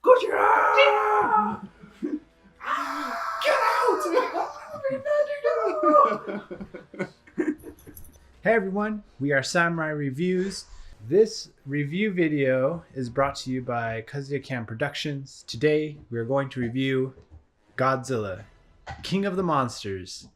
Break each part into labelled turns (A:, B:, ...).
A: Godzilla! Get out! Hey everyone, we are Samurai Reviews. This review video is brought to you by KazuyaKam Productions. Today we are going to review Godzilla, King of the Monsters.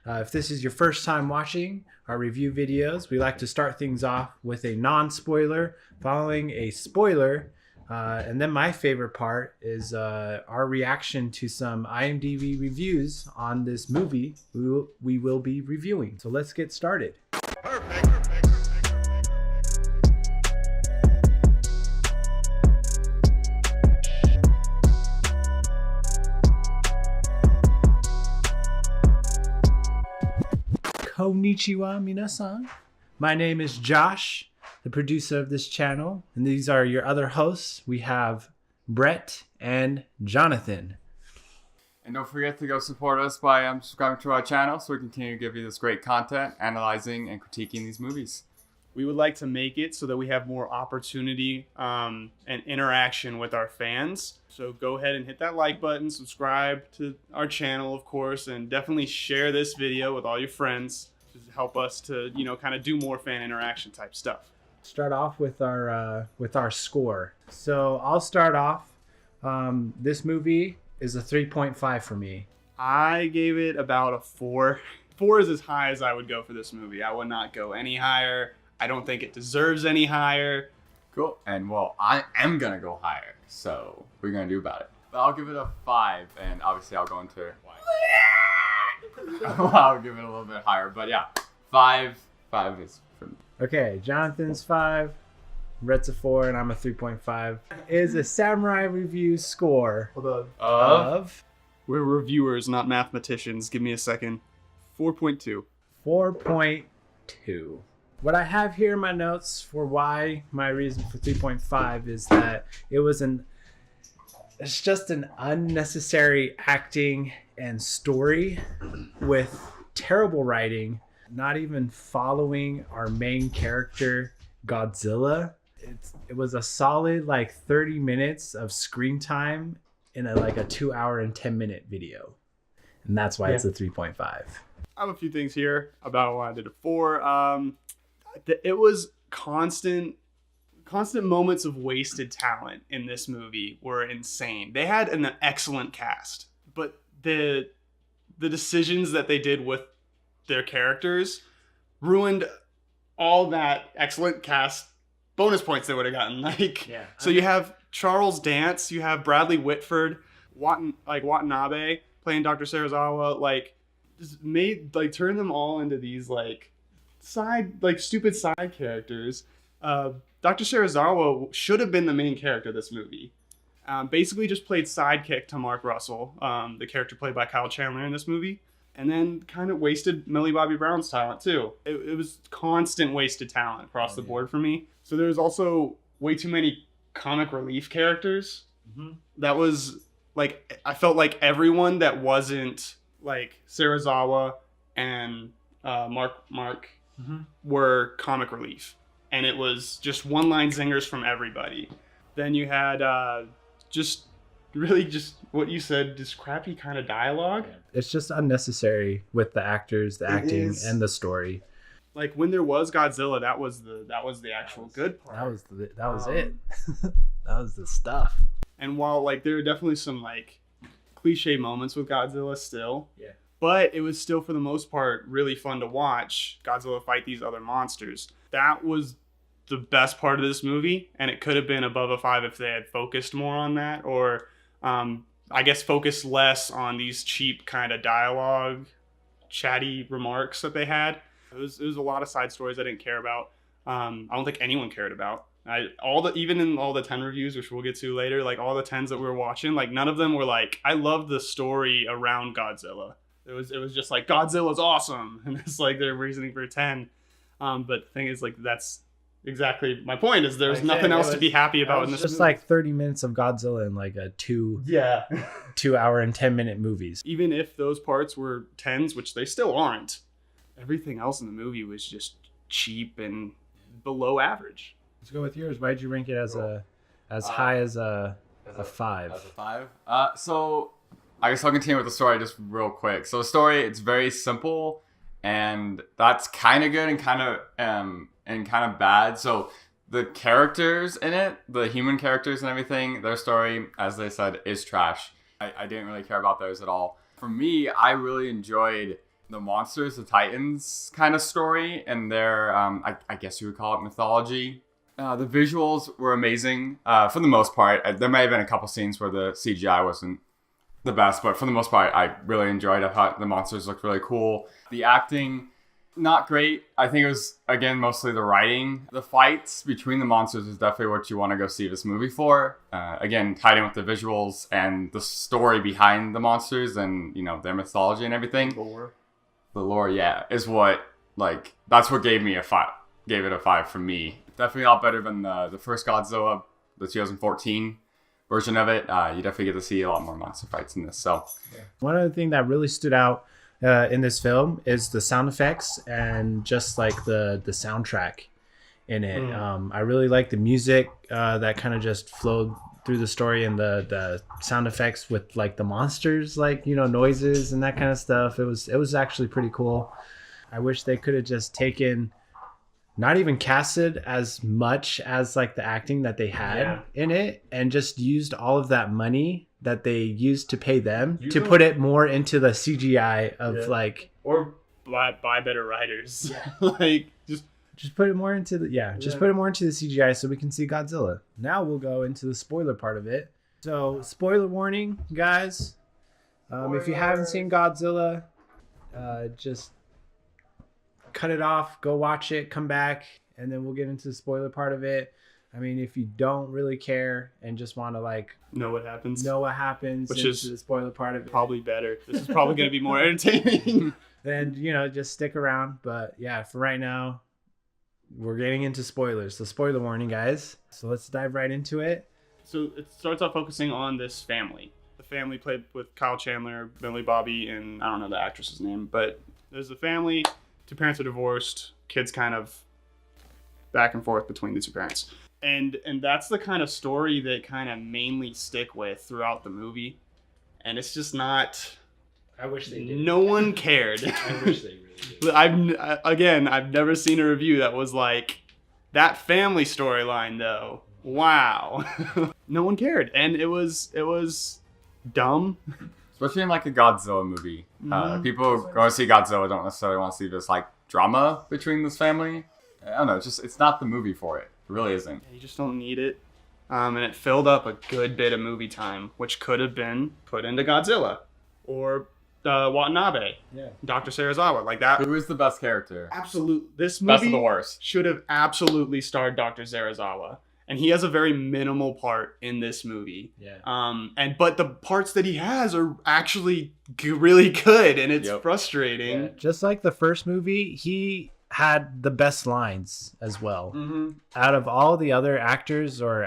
A: If this is your first time watching our review videos, we like to start things off with a non-spoiler, following a spoiler, and then my favorite part is our reaction to some IMDB reviews on this movie we will be reviewing. So let's get started.
B: Perfect.
A: Konnichiwa minasan. My name is Josh, the producer of this channel, and these are your other hosts. We have Brett and Jonathan.
B: And don't forget to go support us by subscribing to our channel so we continue to give you this great content, analyzing and critiquing these movies.
C: We would like to make it so that we have more opportunity and interaction with our fans. So go ahead and hit that like button, subscribe to our channel, of course, and definitely share this video with all your friends to help us to, kind of do more fan interaction type stuff.
A: Start off with our score. So I'll start off. This movie is a 3.5 for me.
C: I gave it about a 4. 4 is as high as I would go for this movie. I would not go any higher. I don't think it deserves any higher.
B: Cool. And well, I am gonna go higher, so we're gonna do about it. But I'll give it a 5, and obviously I'll go into why. I'll give it a little bit higher, but yeah, 5 is for me.
A: Okay, Jonathan's 5, Brett's a 4, and I'm a 3.5. Is a Samurai Review score of
C: We're reviewers, not mathematicians. Give me a second. 4.2.
A: 4.2. What I have here in my notes for why my reason for 3.5 is that it's just an unnecessary acting and story with terrible writing, not even following our main character, Godzilla. It was a solid 30 minutes of screen time in a 2 hour and 10 minute video. And that's why it's a 3.5.
C: I have a few things here about why I did a 4. It was constant moments of wasted talent in this movie were insane. They had an excellent cast, but the decisions that they did with their characters ruined all that excellent cast bonus points they would have gotten. So you have Charles Dance, you have Bradley Whitford, Watanabe playing Dr. Serizawa, just turn them all into these stupid side characters. Dr. Serizawa should have been the main character of this movie. Basically just played sidekick to Mark Russell, the character played by Kyle Chandler in this movie, and then kind of wasted Millie Bobby Brown's talent too. It was constant wasted talent across the board for me. So there was also way too many comic relief characters. Mm-hmm. That was I felt like everyone that wasn't Serizawa and Mark mm-hmm. were comic relief, and it was just one-line zingers from everybody. Then you had just what you said, just crappy kind of dialogue.
A: It's just unnecessary with the actors, the acting, and the story.
C: When there was Godzilla, that was the actual good part.
A: That was it. That was the stuff.
C: And while there are definitely some cliche moments with Godzilla still, but it was still for the most part really fun to watch Godzilla fight these other monsters. That was the best part of this movie, and it could have been above a 5 if they had focused more on that, or I guess focused less on these cheap kind of dialogue, chatty remarks that they had. It was a lot of side stories I didn't care about. I don't think anyone cared about. Even in all the 10 reviews, which we'll get to later, all the 10s that we were watching, none of them were I love the story around Godzilla. It was just Godzilla's awesome, and it's their reasoning for 10. But the thing is, that's exactly my point. Is there's nothing else to be happy about in this
A: just
C: movie. 30
A: minutes of Godzilla in a 2 hour and 10 minute movies.
C: Even if those parts were 10s, which they still aren't, everything else in the movie was just cheap and below average.
A: Let's go with yours. Why'd you rank it as high as a A 5.
B: As a 5. So I guess I'll continue with the story just real quick. So the story, it's very simple, and that's kind of good and kind of bad. So the characters in it, the human characters and everything, their story, as they said, is trash. I didn't really care about those at all. For me, I really enjoyed the monsters, the Titans kind of story, and their, I guess you would call it mythology. The visuals were amazing for the most part. There may have been a couple scenes where the CGI wasn't the best, but for the most part, I really enjoyed it. I thought the monsters looked really cool. The acting, not great. I think it was, again, mostly the writing. The fights between the monsters is definitely what you want to go see this movie for. Again, tied in with the visuals and the story behind the monsters and, you know, their mythology and everything. The lore, yeah, is what, like, that's what gave it a 5 for me. Definitely a lot better than the first Godzilla, the 2014 version of it. You definitely get to see a lot more monster fights in this. So,
A: one other thing that really stood out in this film is the sound effects and just like the soundtrack in it. I really like the music that kind of just flowed through the story, and the sound effects with like the monsters, like, you know, noises and that kind of stuff. It was actually pretty cool. I wish they could have just taken, not even casted as much as like the acting that they had in it, and just used all of that money that they used to pay them to put it more into the CGI of like,
C: or buy better writers. Like
A: just put it more into just put it more into the CGI so we can see Godzilla. Now we'll go into the spoiler part of it. So, spoiler warning, guys. If you haven't seen Godzilla, just cut it off, go watch it, come back, and then we'll get into the spoiler part of it. I mean, if you don't really care and just want to like
C: know what happens,
A: which is the spoiler part of it,
C: probably better. This is probably going to be more entertaining.
A: Then, you know, just stick around. But yeah, for right now, we're getting into spoilers. So spoiler warning, guys. So let's dive right into it.
C: So it starts off focusing on this family. The family played with Kyle Chandler, Millie Bobby, and I don't know the actress's name, but there's a family. 2 parents are divorced. Kids kind of back and forth between the 2 parents. And that's the kind of story that kind of mainly stick with throughout the movie. And it's just not...
A: I wish they did.
C: No one cared.
A: I wish they really did.
C: I've never seen a review that was like, that family storyline though, wow. No one cared. And it was dumb.
B: especially in like a Godzilla movie. People who go to see Godzilla don't necessarily want to see this like drama between this family. I don't know. It's not the movie for it. It really isn't.
C: You just don't need it. And it filled up a good bit of movie time, which could have been put into Godzilla or Watanabe, Dr. Serizawa, like that.
B: Who is the best character?
C: Absolute. This
B: Best of
C: movie
B: the worst.
C: should have absolutely starred Dr. Serizawa, and he has a very minimal part in this movie. But the parts that he has are actually really good, and it's frustrating.
A: Yeah. Just like the first movie, he had the best lines as well. Out of all the other actors or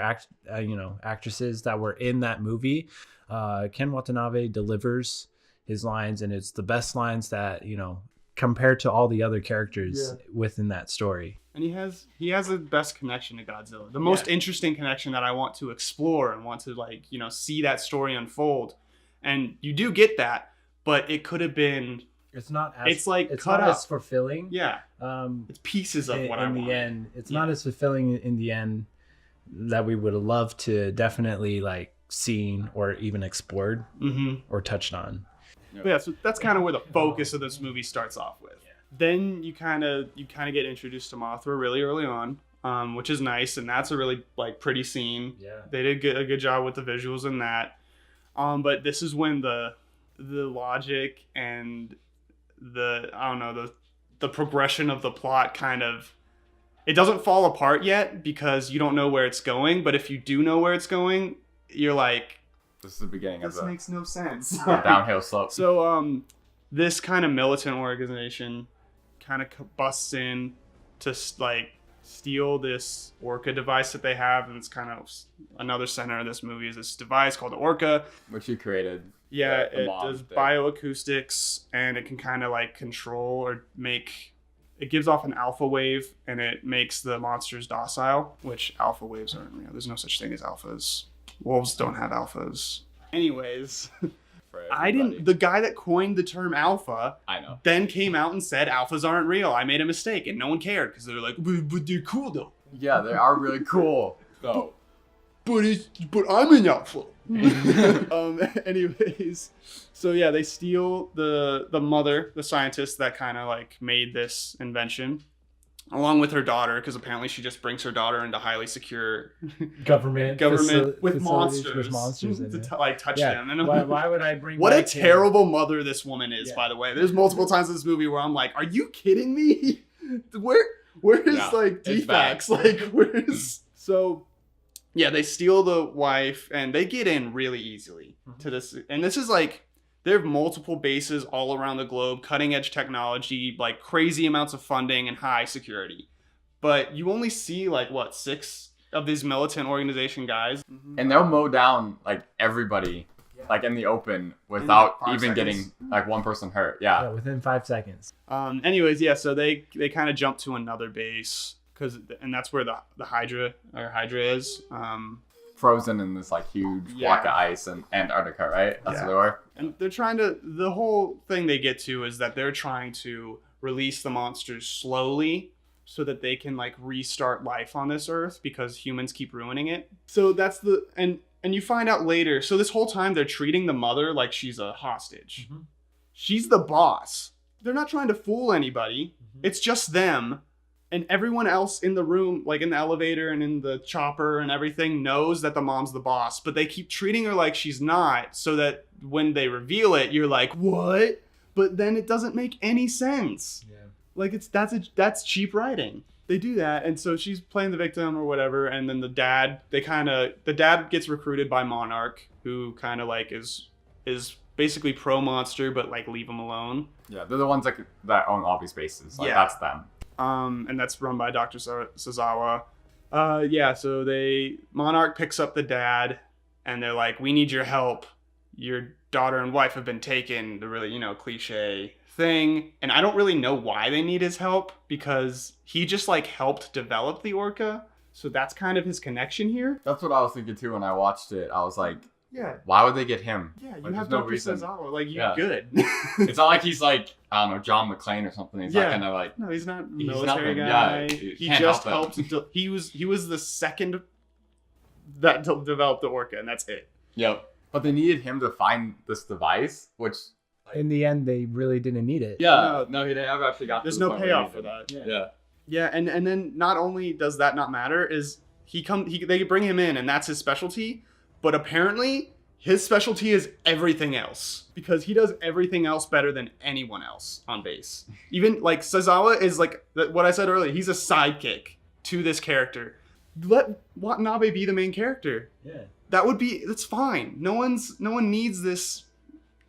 A: actresses that were in that movie, Ken Watanabe delivers his lines, and it's the best lines that, you know, compared to all the other characters within that story.
C: And he has the best connection to Godzilla, the most interesting connection that I want to explore and want to, like, you know, see that story unfold. And you do get that, but it could have been.
A: It's not as fulfilling.
C: It's pieces of what I want.
A: In the end, it's not as fulfilling in the end that we would have loved to definitely like seen or even explored or touched on.
C: Yeah, so that's kind of where the focus of this movie starts off with. Then you kind of get introduced to Mothra really early on, which is nice, and that's a really like pretty scene. They did a good job with the visuals in that. But this is when the logic and the progression of the plot kind of, it doesn't fall apart yet because you don't know where it's going. But if you do know where it's going, you're like,
B: this is the beginning of
C: this makes no sense.
B: Downhill slope.
C: So this kind of militant organization kind of busts in to like steal this Orca device that they have, and it's kind of another center of this movie is this device called the Orca,
B: which you created.
C: It does bioacoustics, and it can kind of like control or make. It gives off an alpha wave, and it makes the monsters docile, which alpha waves aren't real. There's no such thing as alphas. Wolves don't have alphas. Anyways,
B: For
C: I
B: everybody.
C: didn't. The guy that coined the term alpha
B: I know.
C: then came out and said alphas aren't real. I made a mistake, and no one cared because they're like, but they're cool though.
B: Yeah, they are really cool. So.
C: But I'm an alpha. Anyways, so yeah, they steal the mother, the scientist that kind of like made this invention, along with her daughter, because apparently she just brings her daughter into highly secure
A: government
C: with monsters,
A: in
C: to
A: it.
C: like touch
A: Yeah.
C: them. And
A: Why would I bring?
C: what
A: my
C: a
A: kid?
C: terrible mother this woman is,
A: Yeah.
C: by the way. There's multiple times in this movie where I'm like, are you kidding me? Where is
B: Yeah,
C: like
B: it's bad.
C: defects? Like where's so. Yeah, they steal the wife and they get in really easily to this. And this is like, they have multiple bases all around the globe, cutting edge technology, like crazy amounts of funding and high security. But you only see like, what, 6 of these militant organization guys?
B: And they'll mow down like everybody, like in the open, without
C: 5
B: even
C: seconds.
B: getting like one person hurt. Yeah.
A: Yeah, within 5 seconds.
C: Anyways, yeah, so they kind of jump to another base. And that's where the Hydra is.
B: Frozen in this like huge block of ice in Antarctica, right? That's where they were.
C: And they're trying to, the whole thing they get to is that they're trying to release the monsters slowly so that they can like restart life on this earth because humans keep ruining it. So that's and you find out later, so this whole time they're treating the mother like she's a hostage. Mm-hmm. She's the boss. They're not trying to fool anybody. Mm-hmm. It's just them. And everyone else in the room, like in the elevator and in the chopper and everything, knows that the mom's the boss. But they keep treating her like she's not, so that when they reveal it, you're like, what? But then it doesn't make any sense. Yeah. Like that's cheap writing. They do that, and so she's playing the victim or whatever, and then the dad gets recruited by Monarch, who kind of like is basically pro monster, but like leave him alone.
B: Yeah, they're the ones that own all these bases. Like,
C: Yeah.
B: that's them.
C: And that's run by Dr. Sazawa. So Monarch picks up the dad, and they're like, we need your help. Your daughter and wife have been taken, the really, cliche thing. And I don't really know why they need his help, because he just like helped develop the orca. So that's kind of his connection here.
B: That's what I was thinking too when I watched it. I was like,
C: Yeah.
B: why would they get him?
C: Yeah, you
B: Like,
C: have
B: there's no
C: Dr.
B: reason.
C: Sazawa. Like, you're
B: Yeah.
C: good.
B: It's not like he's like, I don't know, John McClane or something. He's not gonna like.
C: No, he's not a
B: He's
C: military
B: nothing,
C: guy.
B: yeah,
C: He
B: can't
C: just
B: help
C: helped. He was the second that developed the orca, and that's it.
B: Yep. But they needed him to find this device, which.
A: In the end, they really didn't need it.
B: Yeah. No, he never actually got.
C: There's
B: to the
C: no
B: point where
C: payoff
B: he
C: for
B: needed
C: that.
B: it. Yeah.
C: Yeah, and then not only does that not matter, is they bring him in, and that's his specialty, but apparently his specialty is everything else, because he does everything else better than anyone else on base. Even like Sazawa is like what I said earlier, he's a sidekick to this character. Let Watanabe be the main character.
A: Yeah.
C: That's fine. No one needs this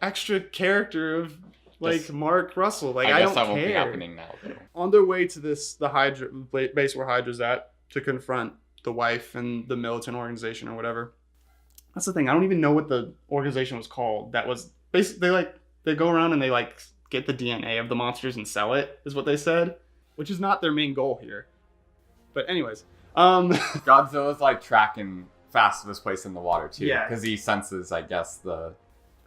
C: extra character of like
B: Yes.
C: Mark Russell. Like I
B: guess
C: don't
B: that
C: care.
B: won't be happening now, though.
C: On their way to the Hydra base where Hydra's at to confront the wife and the militant organization or whatever. That's the thing. I don't even know what the organization was called. That was basically they go around and they like get the DNA of the monsters and sell it, is what they said, which is not their main goal here. But anyways,
B: Godzilla's like tracking fast to this place in the water too,
C: Yeah.
B: because he senses, I guess, the.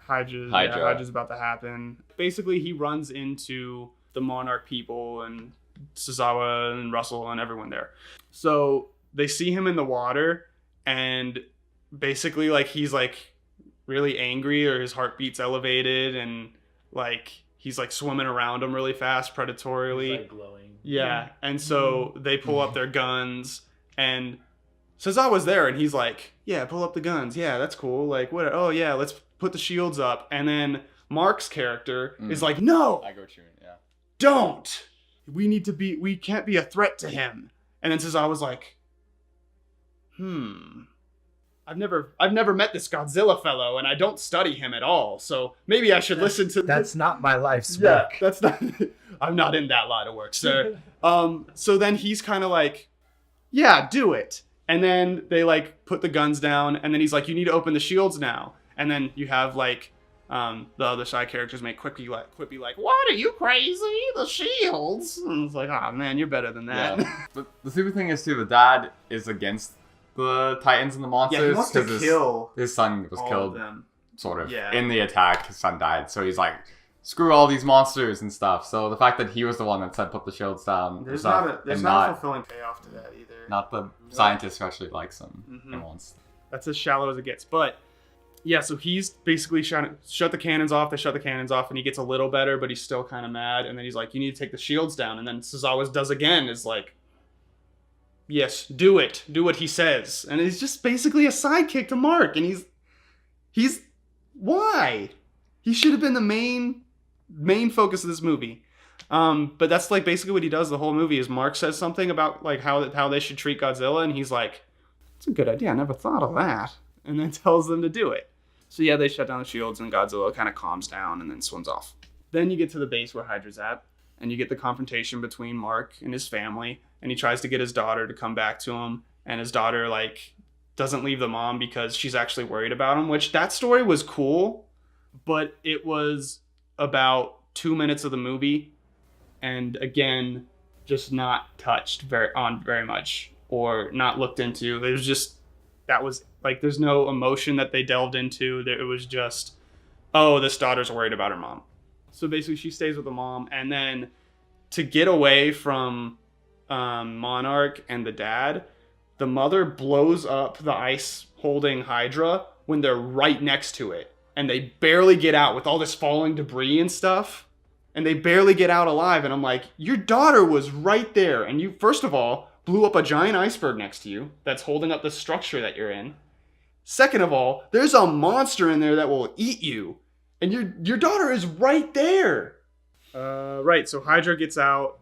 C: Hydra's about to happen. Basically, he runs into the Monarch people and Sazawa and Russell and everyone there. So they see him in the water, and basically, like, he's like really angry, or his heartbeat's elevated, and like he's like swimming around them really fast, predatorily.
A: It's like glowing.
C: Yeah, and so they pull up their guns, and Sazawa's there, and he's like, yeah, pull up the guns. Yeah, that's cool. Like, what? Oh, yeah, let's put the shields up. And then Mark's character is like, no,
B: I go to yeah.
C: don't. We can't be a threat to him. And then Sazawa's like, I've never met this Godzilla fellow, and I don't study him at all. So maybe I should listen to
A: That's not my life's
C: yeah,
A: work.
C: that's not. I'm not in that line of work, sir. So then he's kind of like, yeah, do it. And then they like put the guns down, and then he's like, you need to open the shields now. And then you have like the other side characters make quippy like, what, are you crazy? The shields? And it's like, oh man, you're better than that.
B: Yeah. But the stupid thing is too, the dad is against the Titans and the monsters.
C: Yeah, he wants to
B: 'cause
C: kill
B: his son was
C: all
B: killed,
C: of them.
B: sort of,
C: Yeah.
B: in the attack. His son died, so he's like, screw all these monsters and stuff. So the fact that he was the one that said put the shields down,
C: There's
B: stuff,
C: not
B: and
C: a fulfilling payoff to that either.
B: not the scientist who actually likes him and wants.
C: That's as shallow as it gets. But yeah, so he's basically trying to shut the cannons off. They shut the cannons off, and he gets a little better, but he's still kind of mad. And then he's like, "You need to take the shields down." And then Suzawa does again. Is like, "Yes, do it. Do what he says." And he's just basically a sidekick to Mark. And he's why? He should have been the main focus of this movie. But that's like basically what he does the whole movie. Is Mark says something about like how they should treat Godzilla, and he's like, "It's a good idea. I never thought of that." And then tells them to do it. So yeah, they shut down the shields, and Godzilla kind of calms down and then swims off. Then you get to the base where Hydra's at, and you get the confrontation between Mark and his family, and he tries to get his daughter to come back to him, and his daughter like doesn't leave the mom because she's actually worried about him, which that story was cool, but it was about 2 minutes of the movie, and again, just not touched very much or not looked into. It was just, that was like, there's no emotion that they delved into. It was just, oh, this daughter's worried about her mom. So basically she stays with the mom, and then to get away from Monarch and the dad, the mother blows up the ice holding Hydra when they're right next to it, and they barely get out with all this falling debris and stuff, and they barely get out alive. And I'm like, your daughter was right there, and you, first of all, blew up a giant iceberg next to you that's holding up the structure that you're in. Second of all, there's a monster in there that will eat you, and your daughter is right there. Right, so Hydra gets out,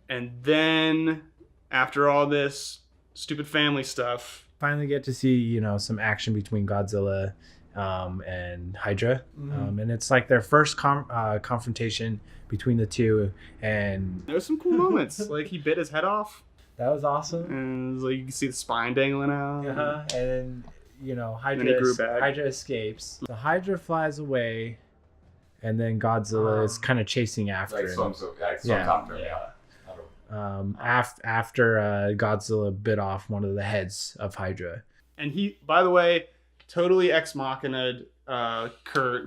C: and then after all this stupid family stuff,
A: finally get to see, some action between Godzilla and Hydra. And it's like their first confrontation between the two, and
C: there's some cool moments. Like he bit his head off.
A: That was awesome.
C: And like you can see the spine dangling out.
A: And
C: Hydra
A: Hydra escapes. The Hydra flies away, and then Godzilla is kind of chasing after him. After Godzilla bit off one of the heads of Hydra.
C: And he, by the way, totally ex machina'd Kurt,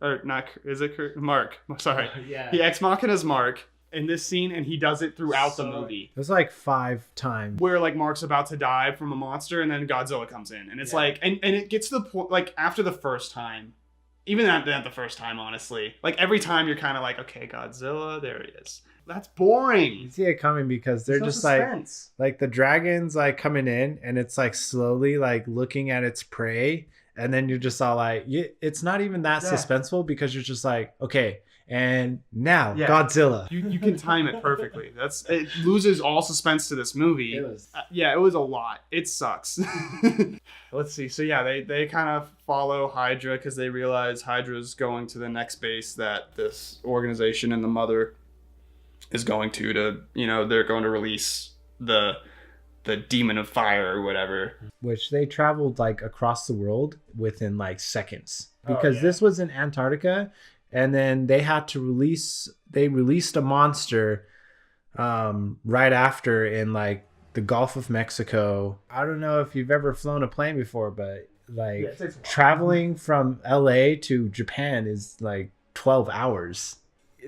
C: or not? Is it Kurt? Mark. Sorry.
A: Yeah.
C: He ex machina'd Mark in this scene, and he does it throughout the movie.
A: It was like 5 times
C: where like Mark's about to die from a monster, and then Godzilla comes in, and it's like, and it gets to the point like after the first time, even not the first time, honestly, like every time you're kind of like, okay, Godzilla, there he is. That's boring.
A: You see it coming because they're just
C: suspense.
A: like the dragon's like coming in, and it's like slowly like looking at its prey, and then you're just all like, it's not even that suspenseful because you're just like, okay, and now Godzilla.
C: You can time it perfectly. It loses all suspense to this movie. It was a lot. It sucks. Let's see. So yeah, they kind of follow Hydra because they realize Hydra's going to the next base that this organization and the mother is going to they're going to release the demon of fire or whatever,
A: which they traveled like across the world within like seconds because this was in Antarctica, and then they had to released a monster right after in like the Gulf of Mexico. I don't know if you've ever flown a plane before, but like traveling from LA to Japan is like 12 hours.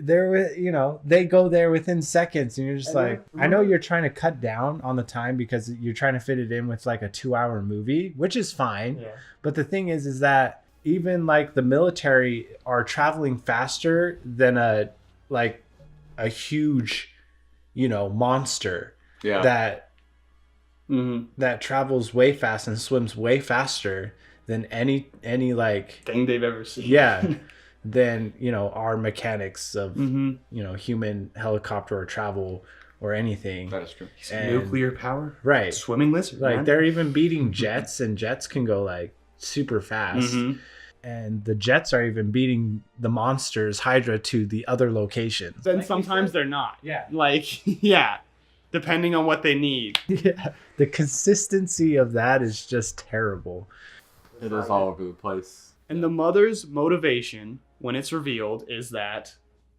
A: They go there within seconds, and you're just I know you're trying to cut down on the time because you're trying to fit it in with like a 2-hour movie, which is fine. But the thing is that even like the military are traveling faster than a huge, monster that travels way fast and swims way faster than any like
C: thing they've ever seen.
A: Than our mechanics of human helicopter or travel or anything.
B: That is true.
C: Nuclear power,
A: right?
C: Swimming lizard.
A: Like they're even beating jets, and jets can go like super fast. And the jets are even beating the monsters Hydra to the other locations.
C: Then sometimes they're not. Depending on what they need.
A: The consistency of that is just terrible.
B: It is all over the place.
C: And the mother's motivation, when it's revealed, is that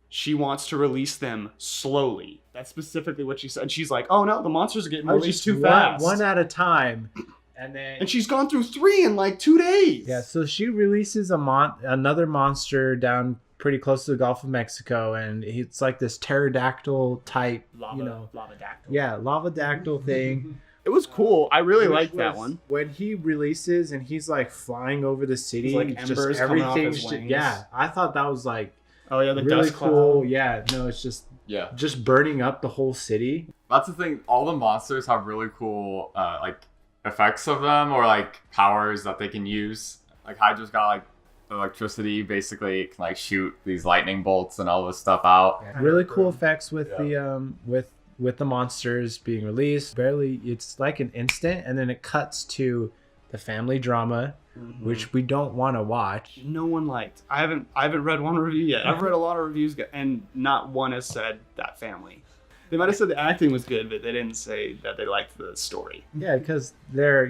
C: she wants to release them slowly. That's specifically what she said. She's like, oh no, the monsters are getting released too fast.
A: One at a time.
C: And she's gone through 3 in like 2 days.
A: Yeah, so she releases another monster down pretty close to the Gulf of Mexico, and it's like this pterodactyl type,
C: Lava-dactyl.
A: Yeah, lava-dactyl thing.
C: It was cool. I really liked that one.
A: When he releases and he's like flying over the city,
C: it's like embers coming off his wings.
A: Yeah, I thought that was like
C: the
A: really
C: dust
A: cool.
C: cloud.
A: Yeah, no, it's just burning up the whole city.
B: That's the thing. All the monsters have really cool like effects of them, or like powers that they can use. Like Hydra's got like electricity, basically it can like shoot these lightning bolts and all this stuff out.
A: Yeah, really cool effects with the with the monsters being released. It's like an instant, and then it cuts to the family drama, which we don't want to watch.
C: No one liked. I haven't read one review yet. I've read a lot of reviews, and not one has said that family. They might have said the acting was good, but they didn't say that they liked the story.
A: Yeah, because they're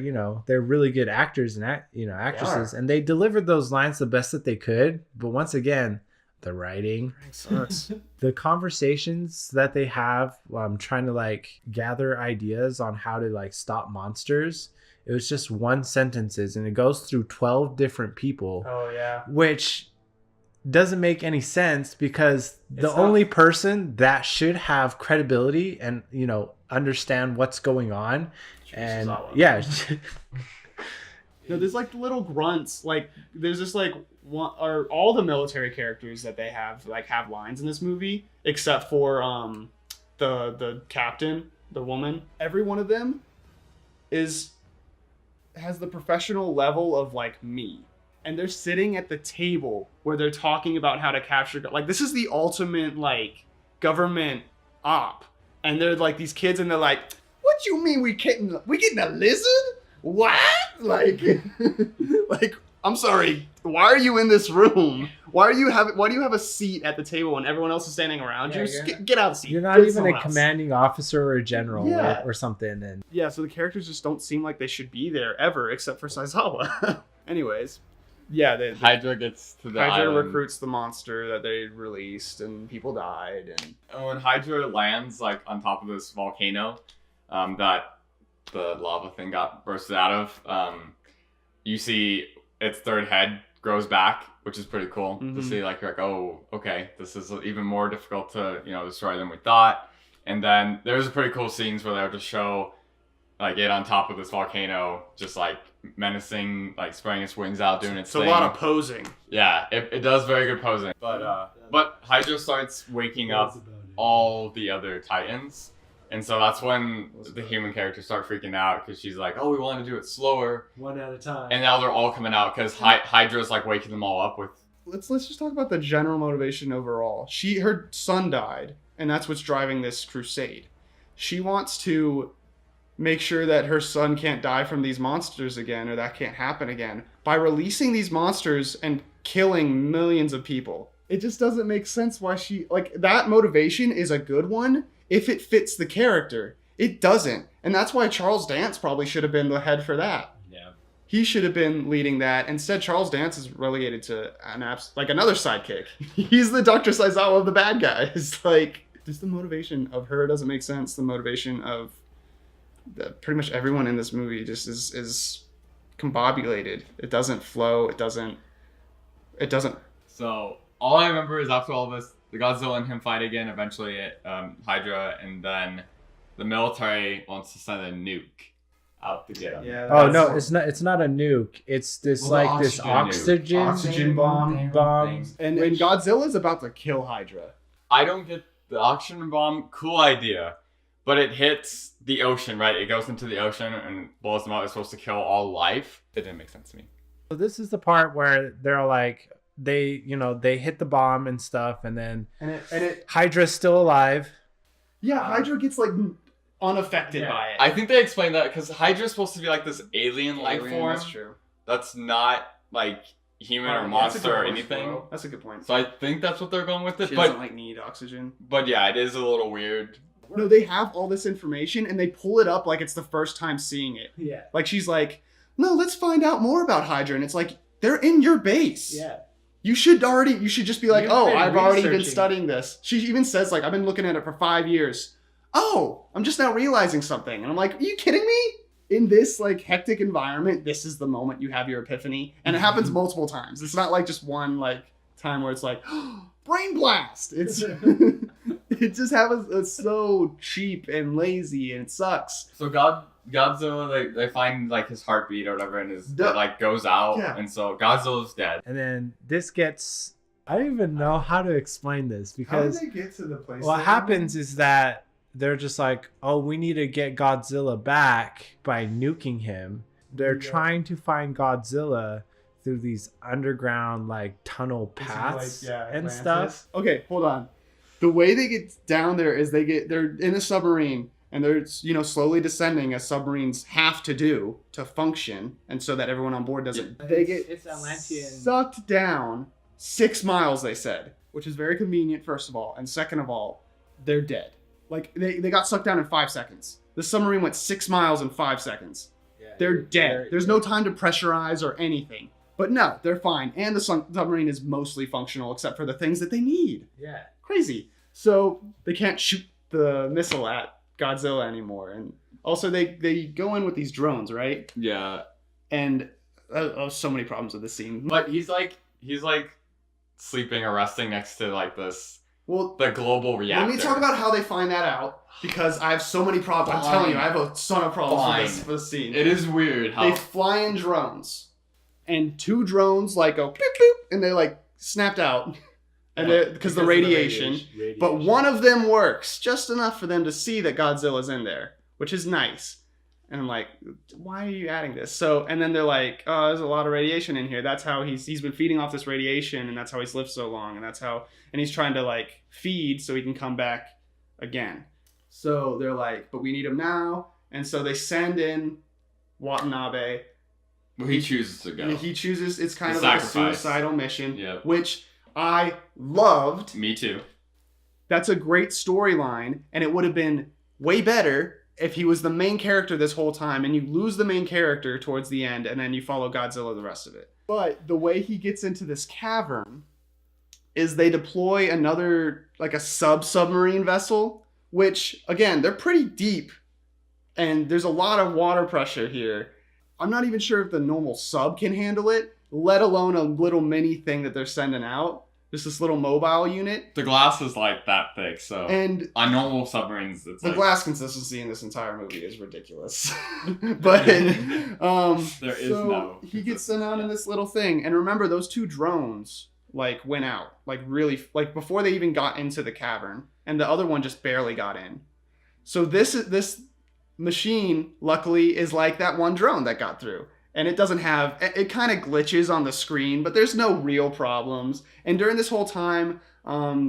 A: really good actors and actresses, and they delivered those lines the best that they could. But once again, the writing sucks. The conversations that they have, trying to like gather ideas on how to like stop monsters. It was just one sentences, and it goes through 12 different people.
C: Oh yeah,
A: which doesn't make any sense, because the only person that should have credibility and understand what's going on, and
C: no, there's like little grunts. Like there's just like one, or all the military characters that they have lines in this movie, except for the captain, the woman. Every one of them has the professional level of like me. And they're sitting at the table where they're talking about how to capture, like, this is the ultimate like government op. And they're like these kids, and they're like, "What you mean we getting a lizard? What? Like, like, I'm sorry. Why are you in this room? Why do you have a seat at the table when everyone else is standing around you? Get out of the seat.
A: You're not even a commanding officer or a general or something." And
C: yeah, so the characters just don't seem like they should be there ever, except for Saizawa. Anyways. Yeah,
B: Hydra gets to the island.
C: Recruits the monster that they released, and people died. And
B: when Hydra lands like on top of this volcano, that the lava thing got bursted out of, you see its third head grows back, which is pretty cool to see. Like, you're like, oh, okay, this is even more difficult to destroy than we thought. And then there's pretty cool scenes where they'll just show like it on top of this volcano, just like menacing, like spraying its wings out, doing its thing.
C: It's a lot of posing.
B: Yeah, it does very good posing. But Hydra starts waking up all the other Titans, and so that's when the human characters start freaking out, because she's like, "Oh, we want to do it slower,
A: one at a time."
B: And now they're all coming out because Hydra's like waking them all up with.
C: Let's just talk about the general motivation overall. Her son died, and that's what's driving this crusade. She wants to make sure that her son can't die from these monsters again, or that can't happen again, by releasing these monsters and killing millions of people. It just doesn't make sense why she, like, that motivation is a good one if it fits the character. It doesn't. And that's why Charles Dance probably should have been the head for that.
B: Yeah.
C: He should have been leading that. Instead, Charles Dance is relegated to another sidekick. He's the Dr. Saizawa of the bad guys. Like, just the motivation of her doesn't make sense. The motivation of pretty much everyone in this movie just is combobulated. It doesn't flow. It doesn't.
B: So all I remember is after all this, the Godzilla and him fight again. Eventually, Hydra, and then the military wants to send a nuke out to get him.
A: Yeah. Oh no, it's not a nuke. It's this this oxygen bomb.
C: And Godzilla's about to kill Hydra.
B: I don't get the oxygen bomb. Cool idea. But it hits the ocean, right? It goes into the ocean and blows them out. It's supposed to kill all life. It didn't make sense to me.
A: So this is the part where they're like, they hit the bomb and stuff, and then Hydra's still alive.
C: Yeah, Hydra gets like unaffected by it.
B: I think they explained that because Hydra's supposed to be like this alien life form.
C: That's true.
B: That's not like human or monster or anything.
C: That's a good point.
B: So I think that's what they're going with it.
C: She doesn't need oxygen.
B: But yeah, it is a little weird.
C: No, they have all this information and they pull it up like it's the first time seeing it.
A: Yeah.
C: Like she's like, "No, let's find out more about Hydra." And it's like, they're in your base.
A: Yeah. You
C: should just be like, "Oh, I've already been studying this." She even says like, "I've been looking at it for 5 years." "Oh, I'm just now realizing something." And I'm like, "Are you kidding me? in this like hectic environment, this is the moment you have your epiphany, and it happens multiple times. It's not like just one like time where it's like brain blast. It's it just happens. It's so cheap and lazy, and it sucks.
B: So Godzilla, they find like his heartbeat or whatever, and it like goes out, and so Godzilla's dead.
A: And then this gets. I don't even know how to explain this because
C: how did they get to the place?
A: What happens is that they're just like, oh, we need to get Godzilla back by nuking him. They're trying to find Godzilla through these underground like tunnel paths and stuff.
C: Okay, hold on. The way they get down there is they're in a submarine and they're slowly descending as submarines have to do to function, and so that everyone on board doesn't. They get sucked down 6 miles, they said, which is very convenient, first of all, and second of all, they're dead. Like they got sucked down in 5 seconds. The submarine went 6 miles in 5 seconds. Yeah, they're dead. There's no time to pressurize or anything. But no, they're fine. And the submarine is mostly functional except for the things that they need.
A: Yeah.
C: Crazy. So they can't shoot the missile at Godzilla anymore. And also they go in with these drones, right?
B: Yeah.
C: And so many problems with this scene.
B: But he's like sleeping or resting next to like this. Well, the global reactor.
C: Let me talk about how they find that out, because I have so many problems. I'm telling you, I have a ton of problems with this scene.
B: It is weird how
C: they fly in drones, and 2 drones like go beep beep, and they like snapped out, and because the radiation. But one of them works just enough for them to see that Godzilla's in there, which is nice. And I'm like, why are you adding this? So, and then they're like, oh, there's a lot of radiation in here. That's how he's been feeding off this radiation, and that's how he's lived so long, and he's trying to like feed so he can come back again. So they're like, but we need him now, and so they send in Watanabe.
B: Well, he chooses to go.
C: He chooses. It's kind of like a suicidal mission, which I loved.
B: Me too.
C: That's a great storyline, and it would have been way better if he was the main character this whole time, and you lose the main character towards the end, and then you follow Godzilla the rest of it. But the way he gets into this cavern is they deploy another, like a submarine vessel, which, again, they're pretty deep, and there's a lot of water pressure here. I'm not even sure if the normal sub can handle it, let alone a little mini thing that they're sending out. Just this little mobile unit.
B: The glass is like that thick, so
C: and
B: on normal submarines, it's
C: the glass consistency in this entire movie is ridiculous. But there
B: is no.
C: He gets sent out in this little thing, and remember those 2 drones like went out really before they even got into the cavern, and the other one just barely got in. So this machine, luckily, is like that one drone that got through. And it doesn't have, it kind of glitches on the screen, but there's no real problems. And during this whole time,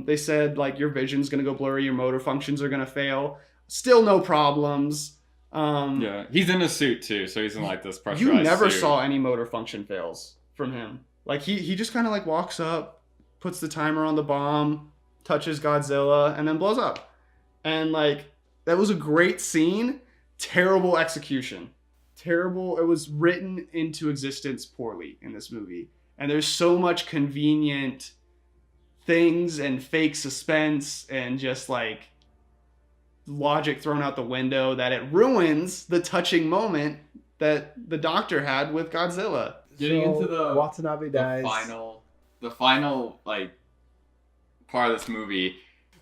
C: they said, like, your vision's going to go blurry, your motor functions are going to fail. Still no problems.
B: Yeah, he's in a suit, too, so he's in, like, this pressurized
C: You never
B: suit.
C: saw any motor function fails from him. Like, he just kind of, like, walks up, puts the timer on the bomb, touches Godzilla, and then blows up. And, like, that was a great scene. Terrible execution. Terrible. It was written into existence poorly in this movie, and there's so much convenient things and fake suspense and just like logic thrown out the window that it ruins the touching moment that the doctor had with Godzilla.
B: Getting into the
A: Watanabe dies.
B: The final like part of this movie,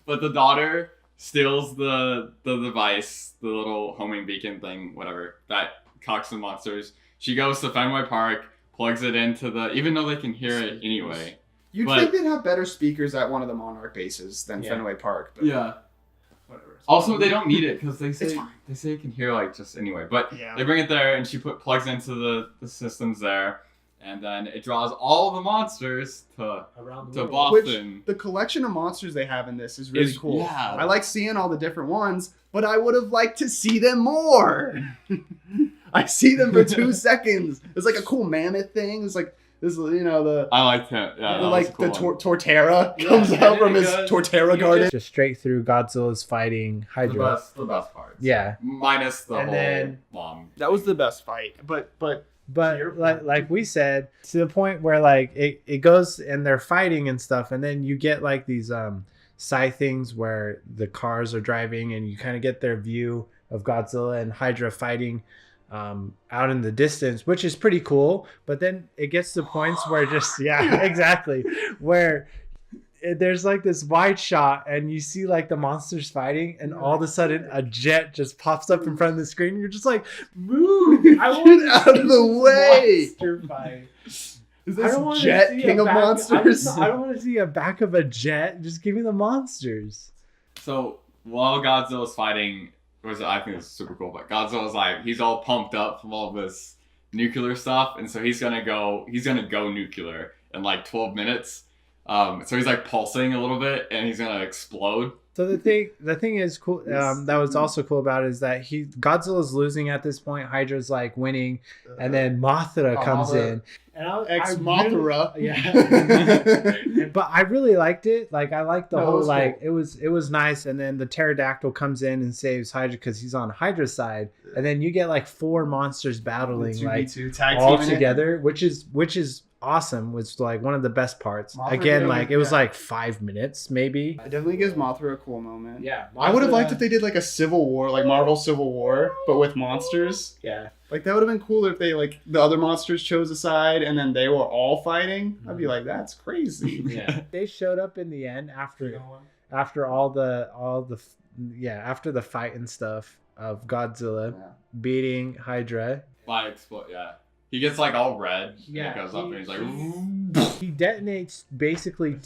B: but the daughter steals the device, the little homing beacon thing, whatever that cocks the monsters. She goes to Fenway Park, plugs it into even though they can hear it anyway.
C: You'd think they'd have better speakers at one of the Monarch bases than Fenway Park. But whatever.
B: Also, they don't need it because they say you can hear like just anyway. But they bring it there, and she plugs into the systems there, and then it draws all the monsters to Boston.
C: Which, the collection of monsters they have in this is really cool.
B: Yeah.
C: I like seeing all the different ones, but I would have liked to see them more. I see them for 2 seconds. It's like a cool mammoth thing. It's like this,
B: I liked it. Yeah,
C: the Torterra comes out from his Torterra garden.
A: Just straight through Godzilla's fighting Hydra.
B: The best parts.
A: Yeah.
B: Minus the whole bomb.
C: That was the best fight. But
A: like we said, to the point where like it goes and they're fighting and stuff, and then you get like these side things where the cars are driving and you kind of get their view of Godzilla and Hydra fighting out in the distance, which is pretty cool. But then it gets to points where just exactly, where there's like this wide shot and you see like the monsters fighting, and all of a sudden a jet just pops up in front of the screen. And you're just like, move! I want
C: out of the way!
A: Monster fight.
C: Is this Jet King of Monsters?
A: I don't want to see a back of a jet. Just give me the monsters.
B: So while Godzilla's fighting, I think it's super cool, but Godzilla's like, he's all pumped up from all this nuclear stuff, and so he's gonna go nuclear in like 12 minutes. So he's like pulsing a little bit, and he's gonna explode.
A: So the thing is cool. That was also cool about it is that Godzilla's losing at this point. Hydra's like winning, and then Mothra comes in. And
C: Mothra.
A: But I really liked it. Like I liked the whole like cool. It was nice. And then the pterodactyl comes in and saves Hydra because he's on Hydra's side. And then you get like 4 monsters battling like all together, which is awesome. Was like one of the best parts. Mothra again, like it was like 5 minutes maybe.
C: It definitely gives Mothra a cool moment.
A: Yeah,
C: I would have liked if they did like a Civil War, like Marvel Civil War, but with monsters.
A: Yeah,
C: like that would have been cooler if they like the other monsters chose a side and then they were all fighting. I'd be like, that's crazy.
A: Yeah, they showed up in the end after after the fight and stuff of Godzilla beating Hydra.
B: He gets like all red. Yeah, and he goes up and he's like,
A: he detonates basically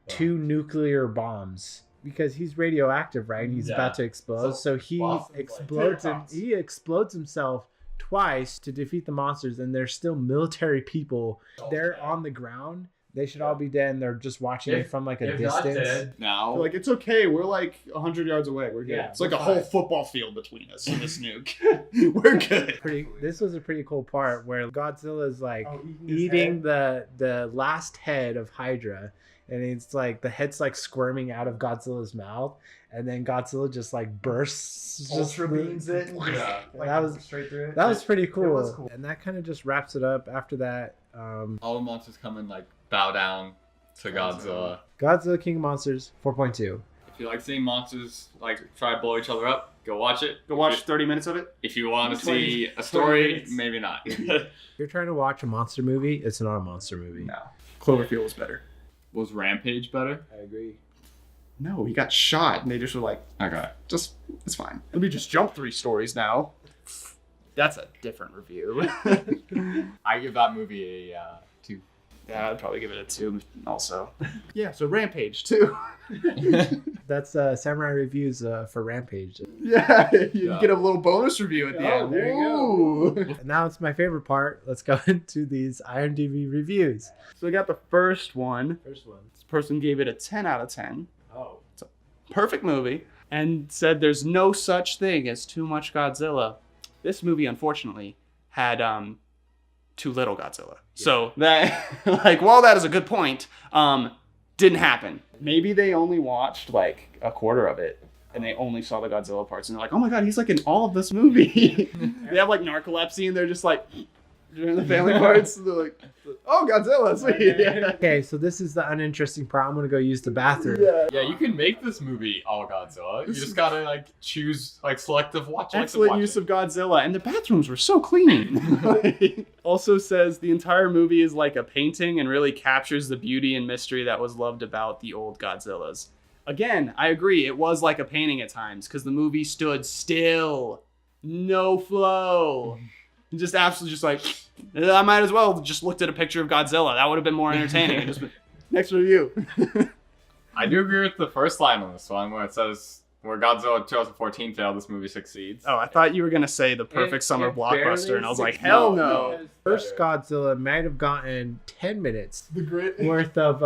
A: 2 nuclear bombs because he's radioactive, right? And he's about to explode. So he explodes he explodes himself twice to defeat the monsters, and there's still military people. They're on the ground. They should all be dead, and they're just watching it from like a distance.
B: Now,
C: like, it's okay. We're like 100 yards away. We're good. It's like a whole football field between us and this nuke. We're good.
A: This was a pretty cool part where Godzilla's like eating the last head of Hydra, and it's like the head's like squirming out of Godzilla's mouth, and then Godzilla just like bursts,
C: ultra beams it.
A: Yeah, that was straight through it. That was pretty cool. It was cool. And that kind of just wraps it up. After that,
B: all the monsters come and like bow down to Godzilla.
A: Godzilla King of Monsters 4.2.
B: If you like seeing monsters like try to blow each other up, go watch it.
C: Go watch 30 minutes of it.
B: If you want to see a story, maybe not.
A: If you're trying to watch a monster movie, it's not a monster movie.
C: No. Cloverfield was better.
B: Was Rampage better?
A: I agree.
C: No, he got shot and they just were like,
B: okay,
C: it's fine. Let me just jump 3 stories now. That's a different review.
B: I give that movie a 2.
C: Yeah, I'd probably give it a 2 also. Yeah, so Rampage 2.
A: That's Samurai Reviews for Rampage.
C: Yeah, you get a little bonus review at the end.
A: There you go. And now it's my favorite part. Let's go into these IMDb reviews.
C: So we got the first one.
A: This
C: person gave it a 10 out of 10.
A: Oh.
C: It's a perfect movie. And said there's no such thing as too much Godzilla. This movie, unfortunately, had too little Godzilla. Yeah. So that, like, while that is a good point, didn't happen. Maybe they only watched like a quarter of it and they only saw the Godzilla parts and they're like, oh my god, he's like in all of this movie. They have like narcolepsy and they're just like during the family parts. They're like, oh, Godzilla, sweet. Yeah.
A: Okay, so this is the uninteresting part. I'm gonna go use the bathroom.
B: Yeah, you can make this movie all Godzilla. You just gotta like choose like selective watch.
C: Excellent use of Godzilla, and the bathrooms were so clean. Also says the entire movie is like a painting and really captures the beauty and mystery that was loved about the old Godzillas. Again, I agree. It was like a painting at times because the movie stood still, no flow. Just absolutely just like, I might as well just looked at a picture of Godzilla. That would have been more entertaining. Just next review.
B: I do agree with the first line on this one where it says, where Godzilla 2014 failed, this movie succeeds.
C: Oh, I thought you were going to say the perfect summer blockbuster, and I was like, hell no.
A: First Godzilla might have gotten 10 minutes worth of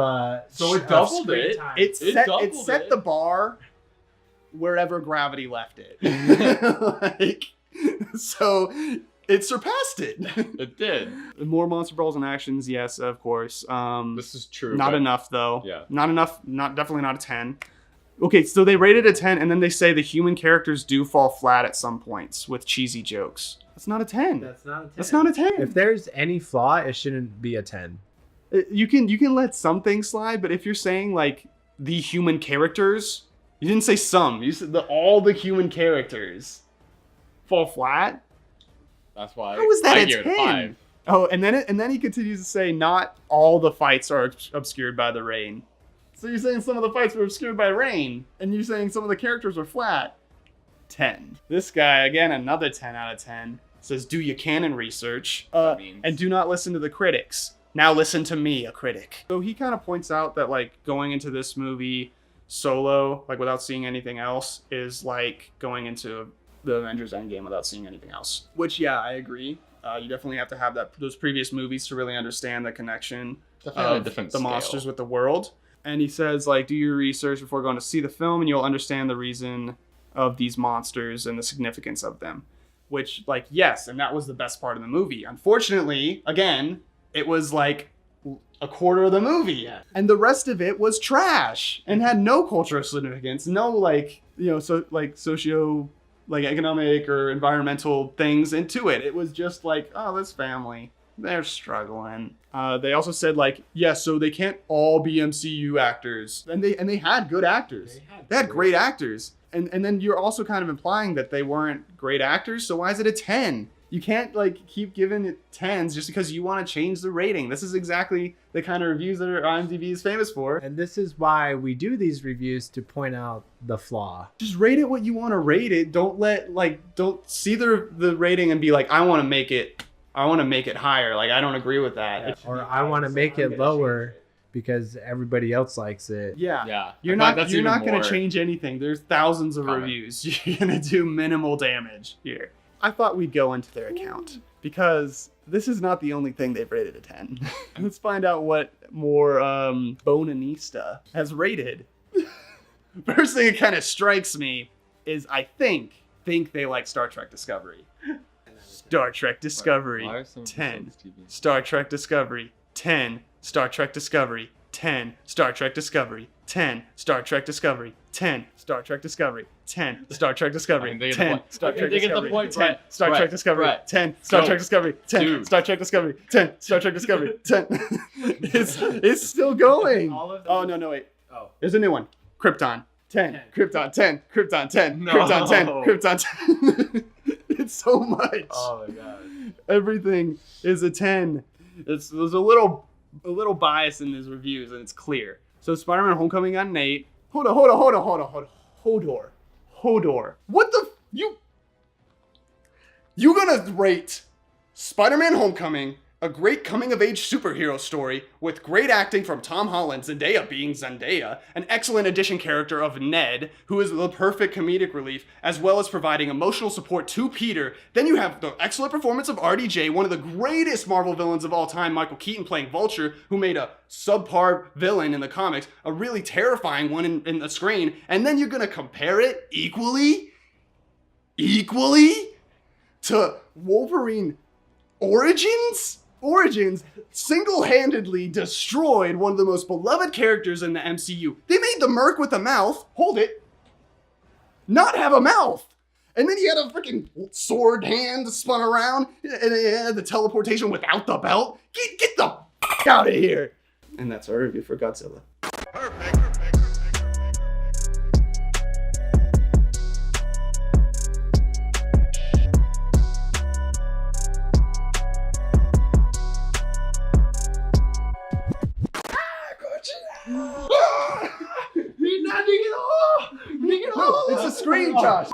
B: so it doubled it.
C: It set the bar wherever gravity left it. So it surpassed it.
B: It did.
C: More Monster Brawls and actions, yes, of course.
B: This is true.
C: Not enough, though.
B: Yeah.
C: Not enough. Definitely not a 10. Okay, so they rated a 10, and then they say the human characters do fall flat at some points with cheesy jokes. That's not a 10.
A: That's not a 10.
C: That's not a 10.
A: If there's any flaw, it shouldn't be a 10.
C: You can let some things slide, but if you're saying like the human characters, you didn't say some. You said all the human characters fall flat.
B: That's why
C: How is that
B: I
C: a
B: give it
C: 10?
B: a 5.
C: Oh, and then he continues to say, not all the fights are obscured by the rain. So you're saying some of the fights were obscured by rain, and you're saying some of the characters were flat. 10. This guy, again, another 10 out of 10, says, do your canon research, and do not listen to the critics. Now listen to me, a critic. So he kind of points out that, like, going into this movie solo, like, without seeing anything else, is like going into the Avengers Endgame without seeing anything else. Which, yeah, I agree. You definitely have to have those previous movies to really understand the connection
B: Definitely
C: of
B: a different
C: the
B: scale.
C: monsters with the world. And he says, like, do your research before going to see the film, and you'll understand the reason of these monsters and the significance of them. Which, like, yes, and that was the best part of the movie. Unfortunately, again, it was like a quarter of the movie. Yeah. And the rest of it was trash and had no cultural significance, no, like, you know, so like socio, like economic or environmental things into it. It was just like, oh, this family, they're struggling. They also said, like, yeah, so they can't all be MCU actors. And they had good actors. They had great actors. And then you're also kind of implying that they weren't great actors, so why is it a 10? You can't, like, keep giving it 10s just because you want to change the rating. This is exactly the kind of reviews that IMDb is famous for.
A: And this is why we do these reviews, to point out the flaw.
C: Just rate it what you want to rate it. Don't see the rating and be like, I want to make it higher. Like, I don't agree with that.
A: Or I want to make it lower because everybody else likes it.
C: Yeah. You're not going to change anything. There's thousands of reviews. You're going to do minimal damage here. I thought we'd go into their account because this is not the only thing they've rated a 10. Let's find out what more Bonanista has rated. First thing that kind of strikes me is I think they like Star Trek Discovery. Star Trek Discovery, 10. Star Trek Discovery, 10. Star Trek Discovery, 10. Star Trek Discovery, 10. Star Trek Discovery, 10. Star Trek Discovery, 10. Star Trek Discovery, 10. Star Trek Discovery, 10. Star Trek Discovery, 10. Star Trek Discovery, 10. Star Trek Discovery, 10. Star Trek Discovery, 10. It's still going. Oh, no, wait. Oh. There's a new one. Krypton, 10. Krypton, 10. Krypton, 10. Krypton, 10. Krypton, 10. It's so much.
B: Oh my god.
C: Everything is a 10. There's a little bias in his reviews, and it's clear. So Spider-Man Homecoming got an 8. Hold on. Hodor. What the you gonna rate Spider-Man Homecoming a great coming-of-age superhero story with great acting from Tom Holland, Zendaya being Zendaya, an excellent addition character of Ned, who is the perfect comedic relief, as well as providing emotional support to Peter. Then you have the excellent performance of RDJ, one of the greatest Marvel villains of all time, Michael Keaton playing Vulture, who made a subpar villain in the comics, a really terrifying one in the screen, and then you're gonna compare it equally to Wolverine Origins? Origins single-handedly destroyed one of the most beloved characters in the MCU. They made the Merc with a mouth, not have a mouth. And then he had a freaking sword hand spun around, and he had the teleportation without the belt. Get the f*** out of here. And that's our review for Godzilla.
D: Perfect.
C: It's a screen, Josh.